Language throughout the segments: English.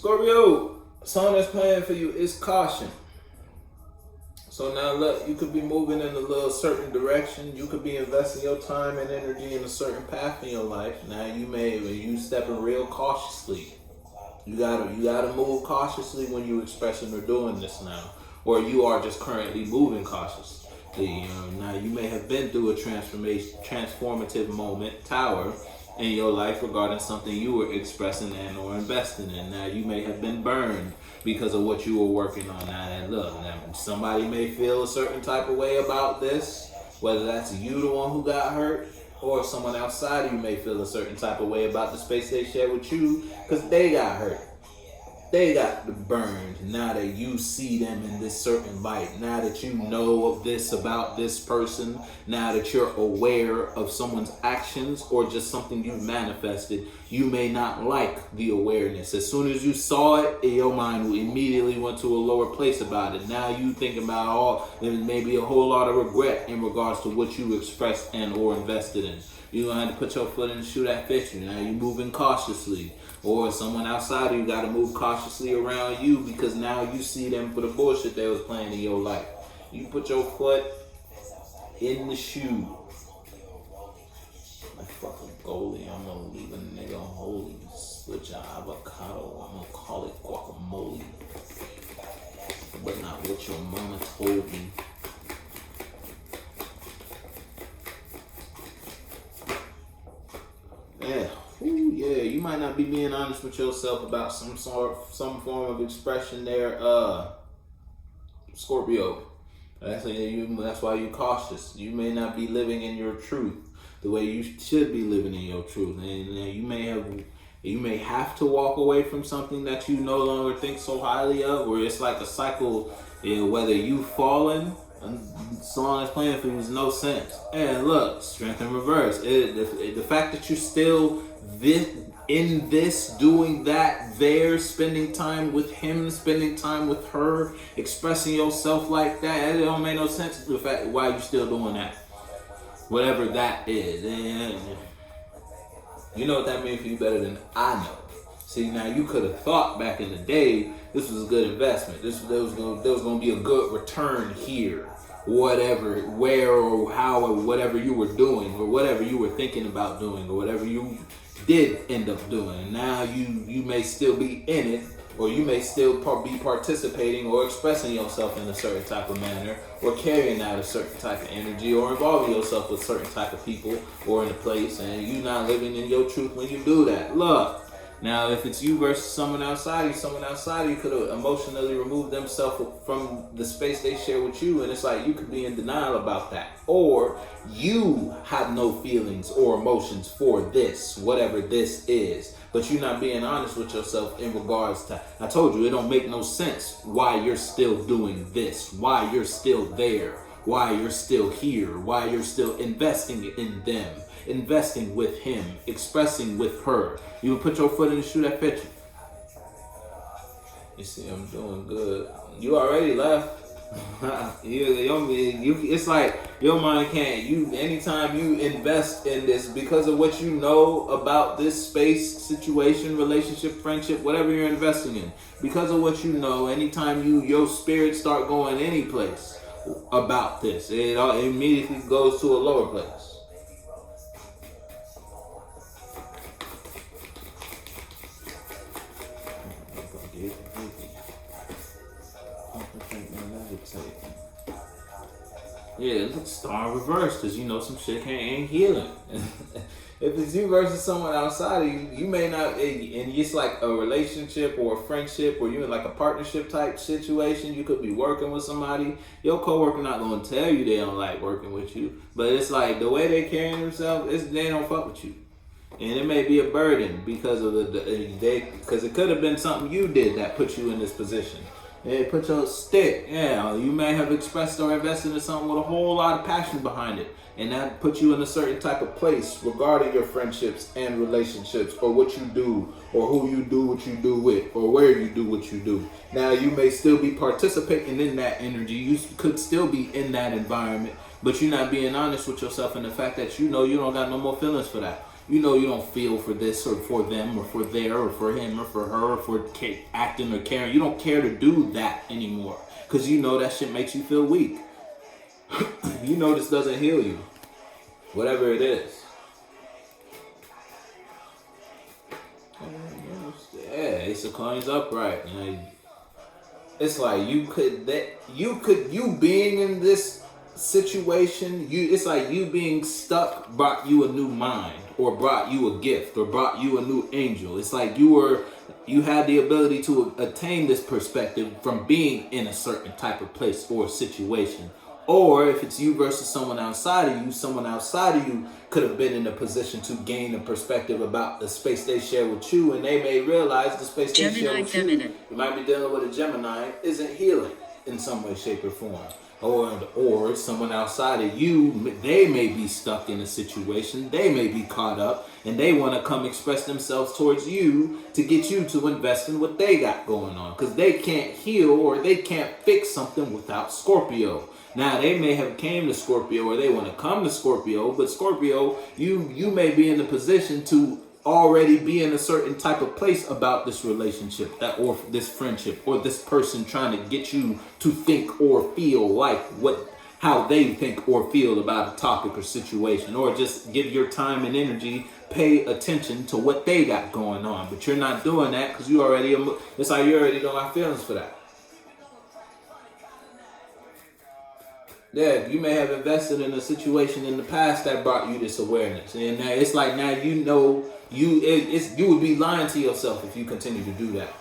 Scorpio, song that's playing for you is Caution. So now look, you could be moving in a little certain direction. You could be investing your time and energy in a certain path in your life. Now you stepping real cautiously. You gotta move cautiously when you're expressing or doing this now. Or you are just currently moving cautiously. Now you may have been through a transformative moment, tower, in your life regarding something you were expressing and or investing in. Now you may have been burned because of what you were working on. And look, now somebody may feel a certain type of way about this, whether that's you, the one who got hurt, or someone outside of you may feel a certain type of way about the space they share with you because they got hurt. They got burned. Now that you see them in this certain light, now that you know of this about this person, now that you're aware of someone's actions or just something you've manifested, you may not like the awareness. As soon as you saw it, your mind immediately went to a lower place about it. Now you think about maybe a whole lot of regret in regards to what you expressed and or invested in. You're going to have to put your foot in the shoe that fits you. Now you're moving cautiously. Or someone outside of you got to move cautiously around you because now you see them for the bullshit they was playing in your life. You put your foot in the shoe. Like fucking goalie, I'm gonna leave a nigga holy. Switch your avocado, I'm gonna call it guacamole. But not what your mama told me. Yeah. Ooh, yeah, you might not be being honest with yourself about some form of expression there, Scorpio. That's why you're cautious. You may not be living in your truth the way you should be living in your truth, and you may have to walk away from something that you no longer think so highly of, or it's like a cycle. Whether you falling. Song that's playing for you is no sense. And look, strength in reverse. The fact that you're still doing that, there, spending time with him, spending time with her, expressing yourself like that, it don't make no sense to the fact why you're still doing that. Whatever that is. And you know what that means for you better than I know. See, now you could have thought back in the day this was a good investment. There was going to be a good return here. Whatever, where or how or whatever you were doing or whatever you were thinking about doing or whatever you did end up doing. Now you may still be in it, or you may still be participating or expressing yourself in a certain type of manner, or carrying out a certain type of energy, or involving yourself with certain type of people or in a place, and you're not living in your truth when you do that. Look. Now, if it's you versus someone outside you could have emotionally removed themselves from the space they share with you, and it's like you could be in denial about that. Or you have no feelings or emotions for this, whatever this is, but you're not being honest with yourself in regards to, I told you, it don't make no sense why you're still doing this, why you're still there, why you're still here, why you're still investing in them. Investing with him, expressing with her. You would put your foot in the shoe that fit you. You see, I'm doing good. You already left. It's like your mind can't. Anytime you invest in this, because of what you know about this space, situation, relationship, friendship, whatever you're investing in, because of what you know, anytime your spirit start going any place about this, it immediately goes to a lower place. Yeah, it's star in reverse, because some shit ain't healing. If it's you versus someone outside of you, you may not, and it's like a relationship or a friendship, or you're in like a partnership type situation. You could be working with somebody. Your coworker not going to tell you they don't like working with you, but it's like the way they carrying themselves, they don't fuck with you. And it may be a burden because of because it could have been something you did that put you in this position. They put your stick. Yeah, you may have expressed or invested in something with a whole lot of passion behind it, and that put you in a certain type of place regarding your friendships and relationships, or what you do, or who you do what you do with, or where you do what you do. Now you may still be participating in that energy. You could still be in that environment, but you're not being honest with yourself in the fact that you don't got no more feelings for that. you know you don't feel for this or for them or for there or for him or for her or for acting or caring. You don't care to do that anymore because you know that shit makes you feel weak. You know this doesn't heal you, whatever it is. Yeah, Ace of Coins upright. It's like you being in this situation, it's like you being stuck brought you a new mind or brought you a gift or brought you a new angel. It's like you had the ability to attain this perspective from being in a certain type of place or situation. Or if it's you versus someone outside of you could have been in a position to gain a perspective about the space they share with you, and they may realize the space they share with you might be dealing with a Gemini isn't healing in some way, shape, or form. Or someone outside of you, they may be stuck in a situation, they may be caught up, and they want to come express themselves towards you to get you to invest in what they got going on, because they can't heal or they can't fix something without Scorpio. Now, they may have came to Scorpio or they want to come to Scorpio, but Scorpio, you may be in the position to already be in a certain type of place about this relationship or this friendship or this person trying to get you to think or feel like how they think or feel about a topic or situation, or just give your time and energy, pay attention to what they got going on. But you're not doing that because it's like you already don't have feelings for that. Yeah, you may have invested in a situation in the past that brought you this awareness, and it's like now you know you would be lying to yourself if you continue to do that.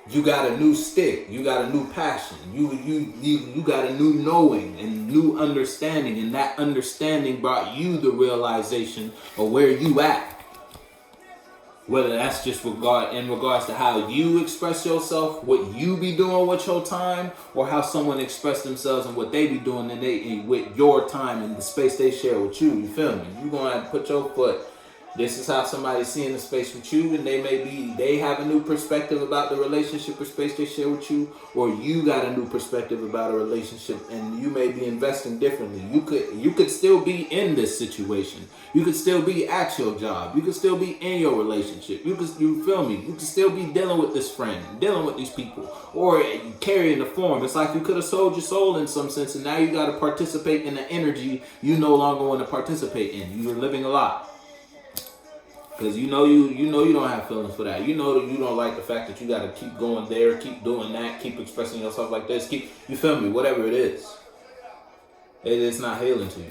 You got a new stick, you got a new passion, you got a new knowing and new understanding, and that understanding brought you the realization of where you at. Whether that's just in regards to how you express yourself, what you be doing with your time, or how someone express themselves and what they be doing with your time and the space they share with you. You feel me? You gonna have to put your foot. This is how somebody's seeing the space with you, and they have a new perspective about the relationship or space they share with you, or you got a new perspective about a relationship, and you may be investing differently. You could still be in this situation. You could still be at your job. You could still be in your relationship. You feel me? You could still be dealing with this friend, dealing with these people, or carrying the form. It's like you could have sold your soul in some sense, and now you got to participate in the energy you no longer want to participate in. You're living a lot. Because you know you don't have feelings for that. You know that you don't like the fact that you got to keep going there, keep doing that, keep expressing yourself like this, you feel me? Whatever it is. It's not healing to you.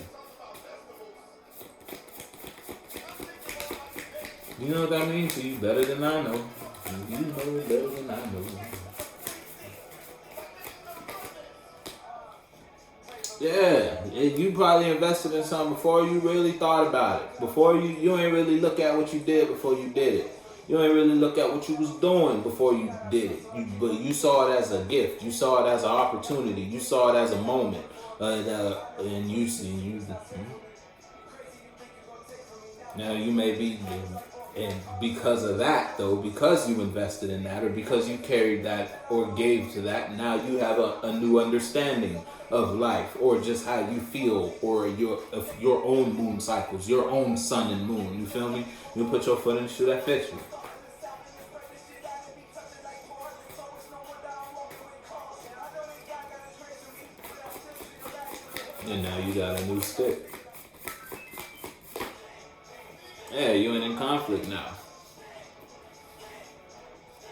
You know what that means to you better than I know. You know it better than I know. Yeah, you probably invested in something before you really thought about it. Before you ain't really look at what you did before you did it. You ain't really look at what you was doing before you did it. But you saw it as a gift. You saw it as an opportunity. You saw it as a moment. And you. Now you may be, and because of that though, because you invested in that, or because you carried that or gave to that, now you have a new understanding of life, or just how you feel, or your own moon cycles, your own sun and moon. You feel me? You put your foot in the shoe that fits you. And now you got a new stick. Yeah, you ain't in conflict now.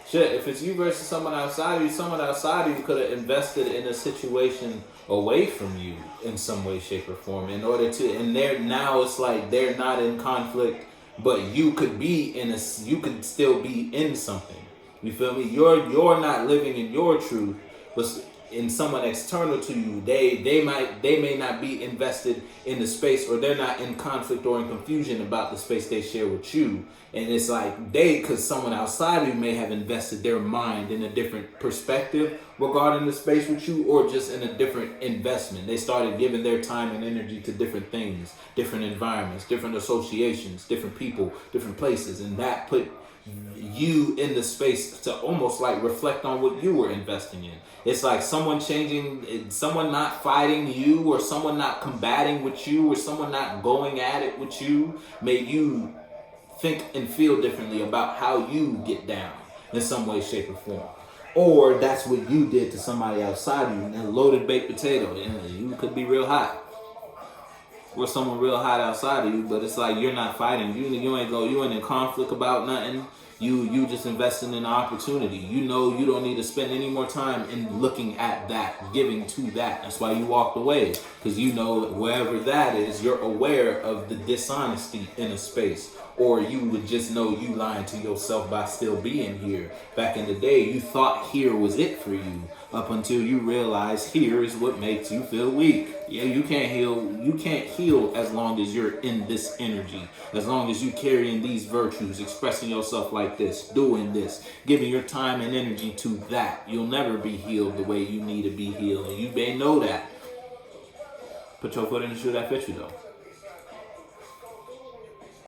Shit, if it's you versus someone outside of you could have invested in a situation away from you in some way, shape, or form in order to, and now it's like they're not in conflict, but you could still be in something. You feel me? You're not living in your truth, but in someone external to you, they may not be invested in the space, or they're not in conflict or in confusion about the space they share with you. And it's like because someone outside of you may have invested their mind in a different perspective regarding the space with you, or just in a different investment. They started giving their time and energy to different things, different environments, different associations, different people, different places, and that put you in the space to almost like reflect on what you were investing in. It's like someone changing, someone not fighting you, or someone not combating with you, or someone not going at it with you, made you think and feel differently about how you get down in some way, shape, or form. Or that's what you did to somebody outside of you. And loaded baked potato, you could be real hot, or someone real hot outside of you, but it's like you're not fighting. You ain't in conflict about nothing. You just investing in the opportunity. You know you don't need to spend any more time in looking at that, giving to that. That's why you walked away, because you know wherever that is, you're aware of the dishonesty in a space. Or you would just know you lying to yourself by still being here. Back in the day, you thought here was it for you, up until you realize here is what makes you feel weak. Yeah, you can't heal. You can't heal as long as you're in this energy. As long as you carrying these virtues, expressing yourself like this, doing this, giving your time and energy to that, you'll never be healed the way you need to be healed. And you may know that. Put your foot in the shoe that fits you though.